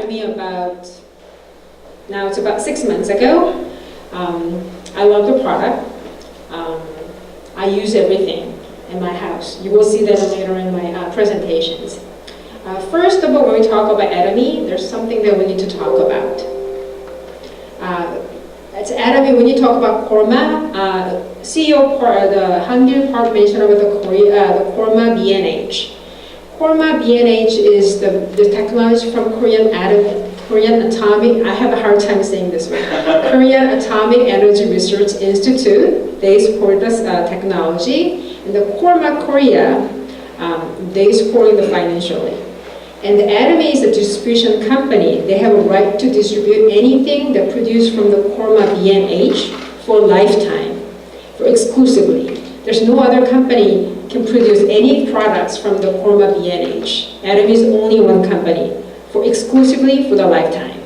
Atomy now it's about 6 months ago. I love the product. I use everything in my house. You will see that later in my presentations. First of all, when we talk about Atomy, there's something that we need to talk about. It's Atomy, when you talk about Korma, CEO the Hangil part mentioned about the Korma BNH. Korma BNH is the technology from Korean Atomic, I have a hard time saying this word, Korean Atomic Energy Research Institute. They support this technology. And the Korma Korea, they support it financially. And the Atomy is a distribution company. They have a right to distribute anything that produced from the Korma BNH for lifetime, for exclusively. There's no other company can produce any products from the Korma BNH. Atomy is only one company, exclusively for the lifetime.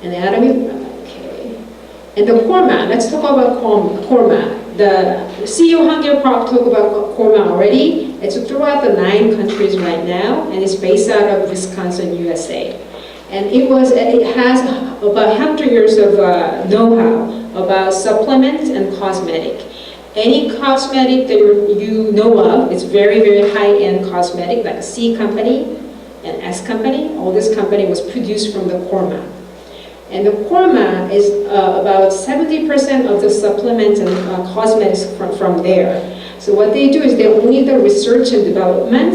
And the Atomy, okay. And the Korma, let's talk about Korma. The CEO Hangil Pak talked about Korma already. It's throughout the 9 countries right now, and it's based out of Wisconsin, USA. And it has about 100 years of know-how about supplements and cosmetic. Any cosmetic that you know of, it's very, very high-end cosmetic, like a C company, an S company. All this company was produced from the Korma. And the Korma is about 70% of the supplements and cosmetics from there. So what they do is they only the research and development.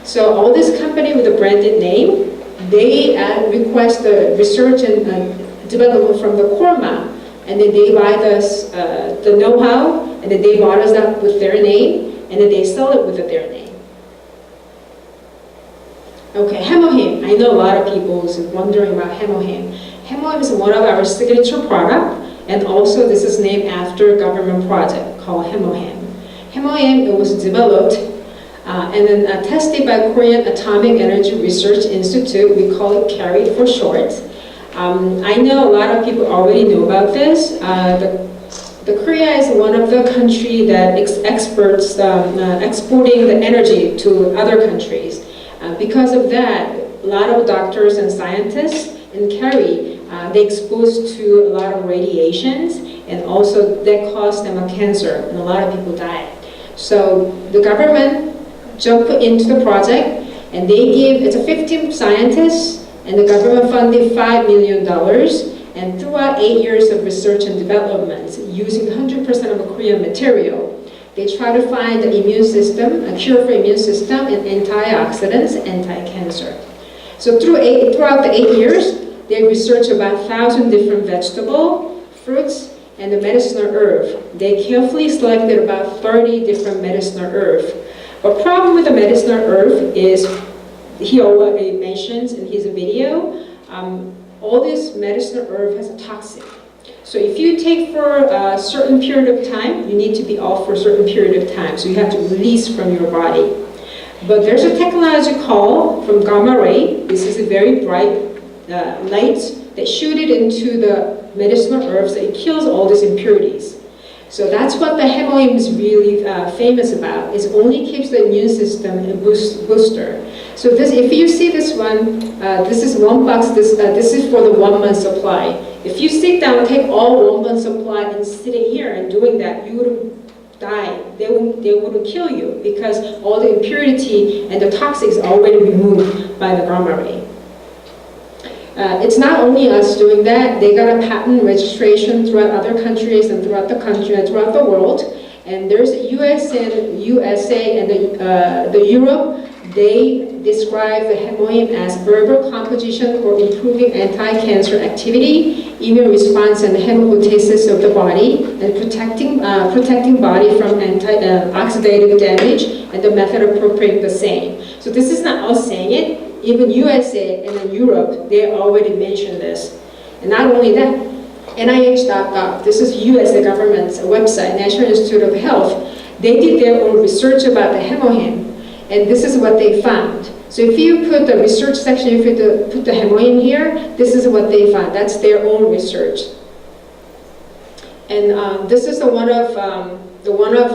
So all this company with a branded name, they request the research and development from the Korma, and then they buy the know-how, and then they bought us up with their name, and then they sell it with their name. Okay, Hemohim. I know a lot of people is wondering about Hemohim. Hemohim is one of our signature product, and also this is named after a government project called Hemohim. Hemohim, it was developed and then tested by Korean Atomic Energy Research Institute. We call it CARI for short. I know a lot of people already know about this. The Korea is one of the countries that exports exporting the energy to other countries. Because of that, a lot of doctors and scientists in CARI, they exposed to a lot of radiations, and also that caused them a cancer, and a lot of people died. So the government jumped into the project, and it's a 15 scientists, and the government funded $5 million, and throughout 8 years of research and development, using 100% of the Korean material, they try to find the immune system, a cure for immune system, and antioxidants, anti-cancer. So throughout the 8 years, they researched about 1,000 different vegetables, fruits, and the medicinal herb. They carefully selected about 30 different medicinal herbs. The problem with the medicinal herb is, he already mentions in his video, all this medicinal herb has a toxic. So if you take for a certain period of time, you need to be off for a certain period of time. So you have to release from your body. But there's a technology called from gamma ray. This is a very bright light that shoot it into the medicinal herbs that it kills all these impurities. So that's what the Hemohim is really famous about. It only keeps the immune system a booster. So if you see this one, this is one box. This is for the 1 month supply. If you sit down, take all 1 month supply and sitting here and doing that, you would die. They wouldn't kill you because all the impurity and the toxics are already removed by the gamma ray. It's not only us doing that. They got a patent registration throughout other countries and throughout the world. And there's USA and the Europe. They describe the Hemohim as herbal composition for improving anti-cancer activity, immune response, and hematopoiesis of the body, and protecting body from oxidative damage, and the method of preparing the same. So this is not us saying it. Even USA and then Europe, they already mentioned this. And not only that, NIH.gov, this is US government's website, National Institute of Health, they did their own research about the Hemohim, and this is what they found. So if you put the research section, if you put the Hemohim here, this is what they found. That's their own research. And this is one of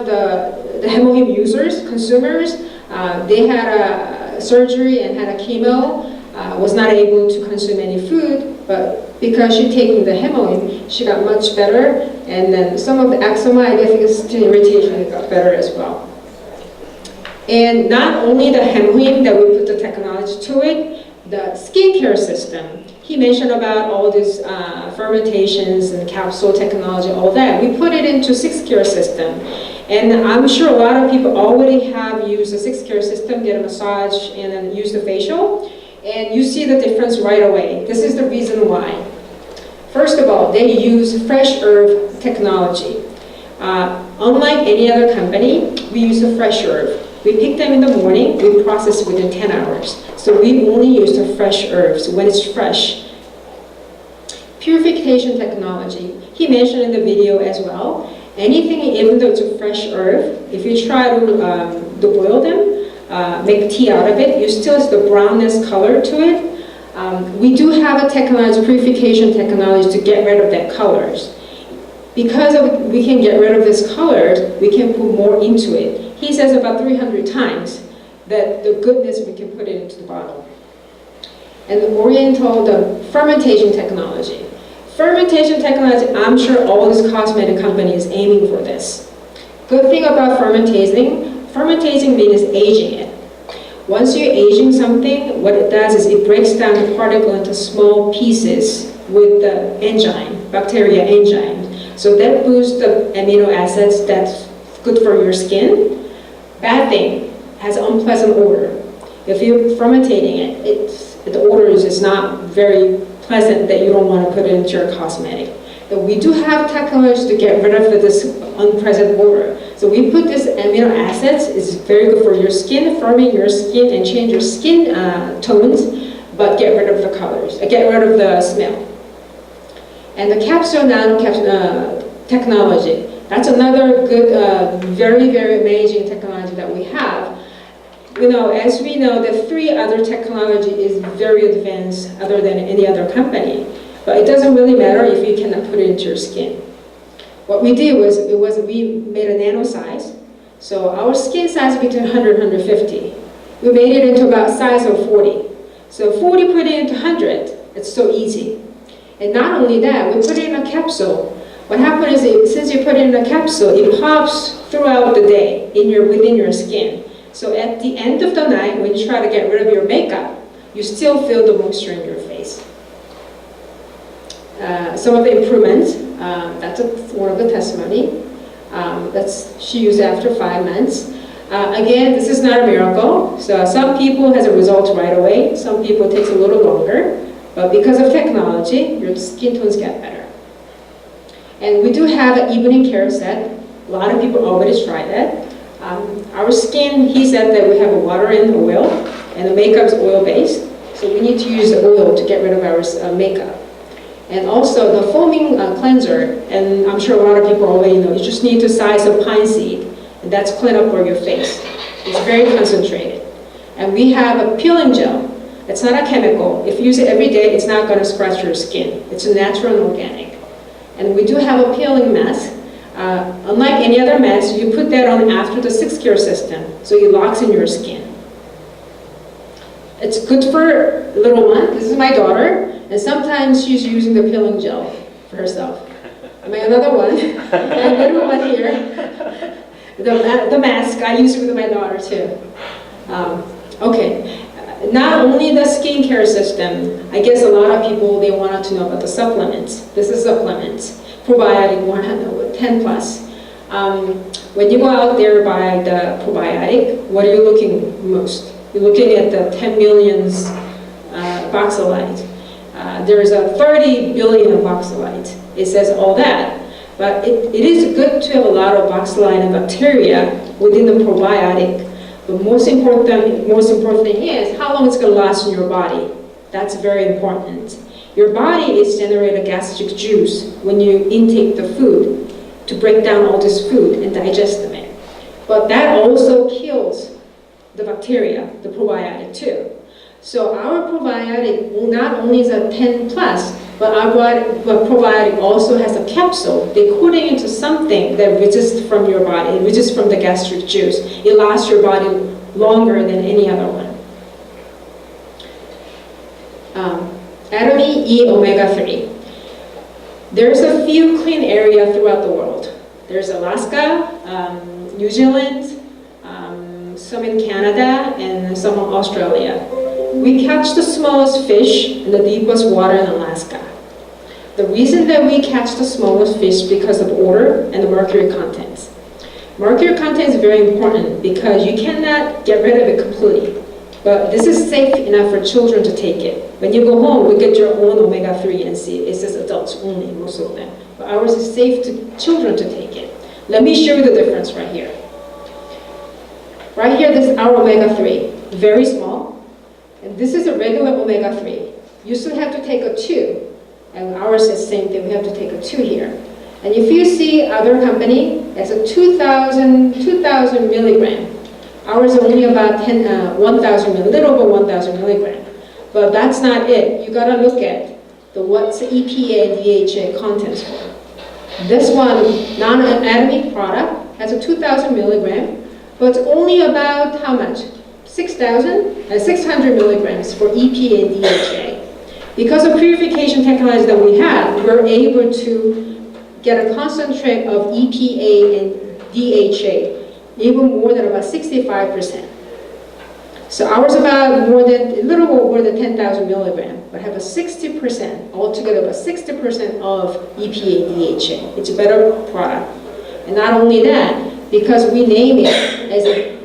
the Hemohim users, consumers. They had a surgery and had a chemo was not able to consume any food, but because she taking the hemoin, she got much better, and then some of the eczema, I guess, skin irritation got better as well. And not only the hemoin that we put the technology to it, the skincare system. He mentioned about all these fermentations and capsule technology, all that. We put it into 6-care system. And I'm sure a lot of people already have used the 6-care system, get a massage, and then use the facial. And you see the difference right away. This is the reason why. First of all, they use fresh herb technology. Unlike any other company, we use the fresh herb. We pick them in the morning, we process within 10 hours. So we only use the fresh herbs when it's fresh. Purification technology. He mentioned in the video as well. Anything, even though it's a fresh herb, if you try to boil them, make tea out of it, you still see the brownness color to it. We do have a technology, purification technology, to get rid of that colors. Because we can get rid of these colors, we can put more into it. He says about 300 times that the goodness we can put it into the bottle. And the Oriental, the fermentation technology. Fermentation technology, I'm sure all these cosmetic companies aiming for this. Good thing about fermenting means aging it. Once you're aging something, what it does is it breaks down the particle into small pieces with the enzyme, bacteria enzyme. So that boosts the amino acids that's good for your skin. Bad thing, has unpleasant odor. If you're fermentating it, the odor is just not very pleasant that you don't want to put it into your cosmetic. But we do have technology to get rid of this unpleasant odor. So we put this amino acids, it's very good for your skin, firming your skin and change your skin tones, but get rid of the colors, get rid of the smell. And the capsule nanocapsule technology. That's another good, very, very amazing technology that we have. You know, as we know, the 3 other technology is very advanced other than any other company. But it doesn't really matter if you cannot put it into your skin. What we did was, we made a nano size. So our skin size is between 100 and 150. We made it into about size of 40. So 40 put it into 100, it's so easy. And not only that, we put it in a capsule. What happens is, since you put it in a capsule, it pops throughout the day within your skin. So at the end of the night, when you try to get rid of your makeup, you still feel the moisture in your face. Some of the improvements, that's one of the testimony. She used after 5 months. Again, this is not a miracle. So some people has a result right away. Some people it takes a little longer. But because of technology, your skin tones get better. And we do have an evening care set. A lot of people already tried that. Our skin, he said that we have a water and oil, and the makeup is oil-based. So we need to use the oil to get rid of our makeup. And also the foaming cleanser, and I'm sure a lot of people already know, you just need to size a pine seed, and that's clean up for your face. It's very concentrated. And we have a peeling gel. It's not a chemical. If you use it every day, it's not going to scratch your skin. It's a natural and organic. And we do have a peeling mask. Unlike any other mask, you put that on after the 6-care system, so it locks in your skin. It's good for little one. This is my daughter, and sometimes she's using the peeling gel for herself. I mean, another one, and little one here. The mask, I use it with my daughter too. Okay. Not only the skincare system, I guess a lot of people, they wanted to know about the supplements. This is supplements. Probiotic 10 plus. When you go out there buy the probiotic, what are you looking most? You're looking at the 10 million voxelite. There's a 30 billion voxelite. It says all that. But it is good to have a lot of voxelite and bacteria within the probiotic. The most important thing is how long it's going to last in your body. That's very important. Your body is generating gastric juice when you intake the food to break down all this food and digest them. But that also kills the bacteria, the probiotic too. So our probiotic not only is a 10 plus, but our probiotic also has a capsule. They put it into something that resists from your body, resists from the gastric juice. It lasts your body longer than any other one. Atomy E omega-3. There's a few clean areas throughout the world. There's Alaska, New Zealand, some in Canada, and some in Australia. We catch the smallest fish in the deepest water in Alaska. The reason that we catch the smallest fish is because of odor and the mercury content. Mercury content is very important because you cannot get rid of it completely. But this is safe enough for children to take it. When you go home, we get your own omega-3 and see. It says adults only, most of them. But ours is safe to children to take it. Let me show you the difference right here. Right here, this is our omega-3, very small. And this is a regular omega-3. You still have to take a 2. And ours is the same thing, we have to take a 2 here. And if you see other company, it's a 2,000 milligram. Ours is only about 1,000, a little over 1,000 milligram. But that's not it. You gotta look at what's the EPA and DHA contents for. This one, non-Atomy product, has a 2,000 milligram, but it's only about how much? 600 milligrams for EPA and DHA. Because of purification technology that we have, we're able to get a concentrate of EPA and DHA, even more than about 65%. So ours about a little more than 10,000 milligrams, but have a 60%, altogether about 60% of EPA and DHA. It's a better product. And not only that, because we name it as a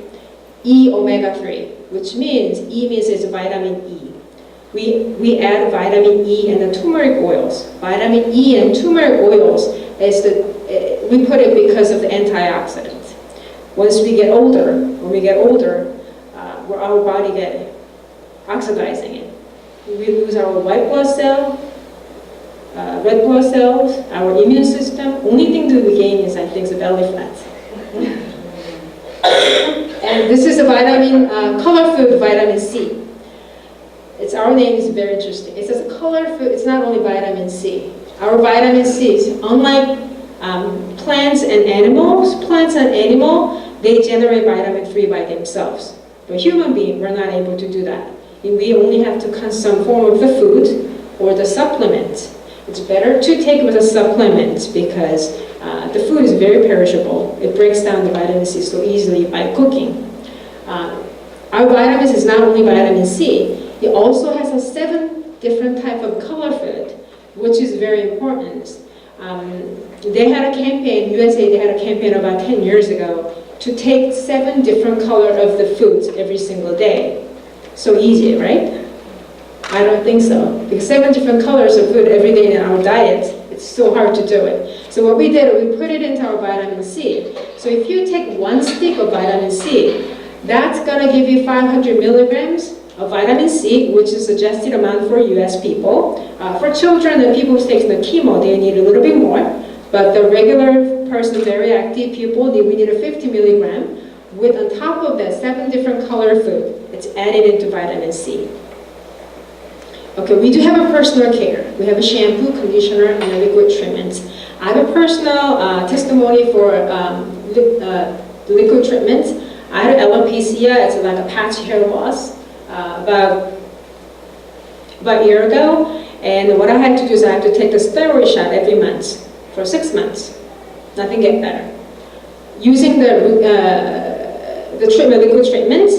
E omega-3, which means E means it's vitamin E. We add vitamin E and the turmeric oils. Vitamin E and turmeric oils is we put it because of the antioxidants. Once we get older, where our body get oxidizing it, we lose our white blood cell, red blood cells, our immune system. Only thing that we gain is, I think, the belly fat. And this is a vitamin, color food vitamin C. Our name is very interesting. It says color food, it's not only vitamin C. Our vitamin C is unlike plants and animals, they generate vitamin 3 by themselves. But human being, we're not able to do that. We only have to consume some form of the food or the supplement. It's better to take with a supplement because the food is very perishable. It breaks down the vitamin C so easily by cooking. Our vitamins is not only vitamin C, it also has a 7 different type of color food, which is very important. They had a campaign, USA, they had a campaign about 10 years ago to take 7 different color of the foods every single day. So easy, right? I don't think so. Because 7 different colors of food every day in our diet, it's so hard to do it. So what we did, we put it into our vitamin C. So if you take 1 stick of vitamin C, that's gonna give you 500 milligrams of vitamin C, which is suggested amount for US people. For children and people who take the chemo, they need a little bit more. But the regular person, very active people, we need a 50 milligram. With on top of that, 7 different color food. It's added into vitamin C. Okay, we do have a personal care. We have a shampoo, conditioner, and a liquid treatment. I have a personal testimony for liquid treatment. I had alopecia, it's like a patchy hair loss. About a year ago, and what I had to do is I had to take the steroid shot every month for 6 months. Nothing get better. Using the treatment, liquid treatment,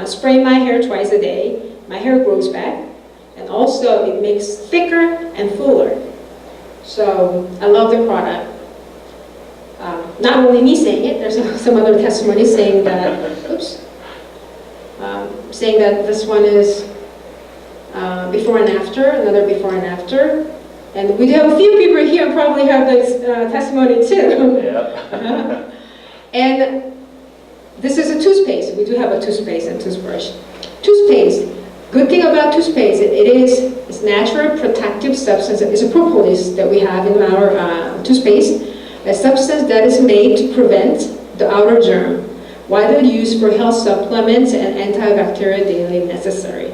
spray my hair twice a day. My hair grows back, and also it makes thicker and fuller. So I love the product. Not only me saying it, there's some other testimonies saying that. Oops. Saying that this one is before and after, another before and after. And we do have a few people here who probably have this testimony too. Yeah. And this is a toothpaste. We do have a toothpaste and toothbrush. Toothpaste, good thing about toothpaste, it's natural protective substance. It's a propolis that we have in our toothpaste, a substance that is made to prevent the outer germ. Widely used for health supplements and antibacterial daily necessary.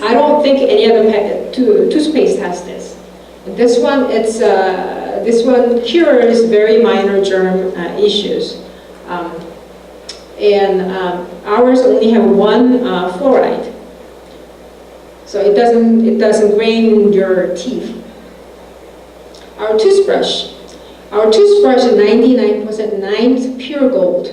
I don't think any other toothpaste has this. This one, this one cures very minor germ issues. Ours only have 1 fluoride. so it doesn't grain your teeth. Our toothbrush. Our toothbrush is 99% pure gold.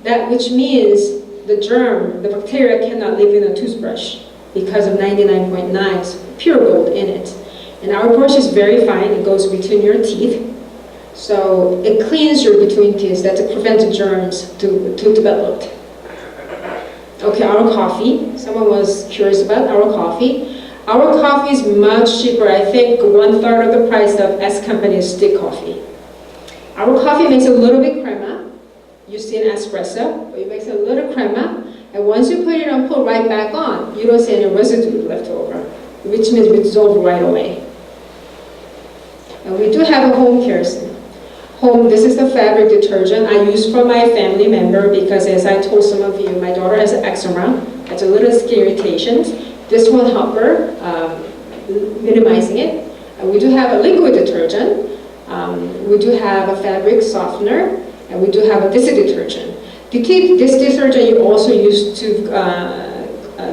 That which means the germ, the bacteria cannot live in a toothbrush because of 99.9 pure gold in it. And our brush is very fine, it goes between your teeth. So it cleans your between teeth, that to prevent the germs to develop. Okay, our coffee. Someone was curious about our coffee. Our coffee is much cheaper, I think 1/3 of the price of S Company's stick coffee. Our coffee makes a little bit crema. You see an espresso, but it makes a little crema. And once you put it on, put right back on, you don't see any residue left over, which means it dissolves right away. And we do have a home care. This is the fabric detergent I use for my family member because, as I told some of you, my daughter has eczema, has a little skin irritations. This will help her minimizing it. We do have a liquid detergent. We do have a fabric softener, and we do have a dish detergent. This detergent you also use to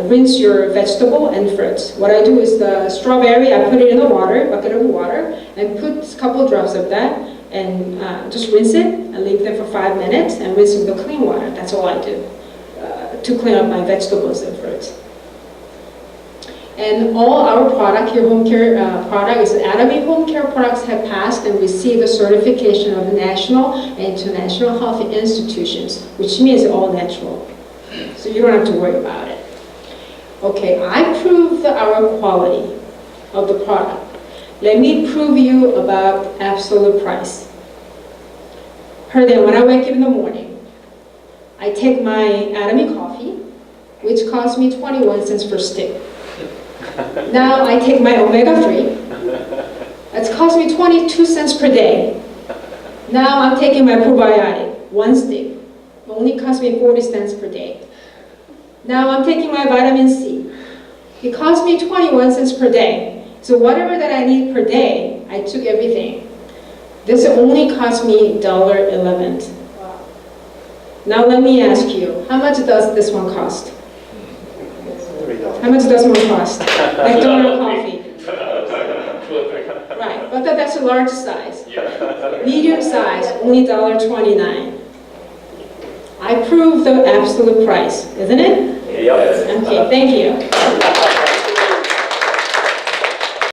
rinse your vegetable and fruits. What I do is the strawberry, I put it in the water, bucket of water, and put a couple drops of that, and just rinse it and leave them for 5 minutes and rinse with the clean water. That's all I do to clean up my vegetables and fruits. And all our product, your home care product, is Atomy home care products have passed and received the certification of the national and international health institutions, which means all natural. So you don't have to worry about it. Okay, I proved our quality of the product. Let me prove you about absolute price. Per day, when I wake up in the morning, I take my Atomy coffee, which costs me 21 cents per stick. Now I take my omega-3. It's cost me 22 cents per day. Now I'm taking my probiotic, 1 stick. It only cost me 40 cents per day. Now I'm taking my vitamin C. It cost me 21 cents per day. So whatever that I need per day, I took everything. This only cost me $1.11. Now let me ask you, how much does this one cost? How much does one cost? McDonald's coffee. Right, but that's a large size. Medium size, only $1.29. I proved the absolute price, isn't it? Yes. Okay, thank you.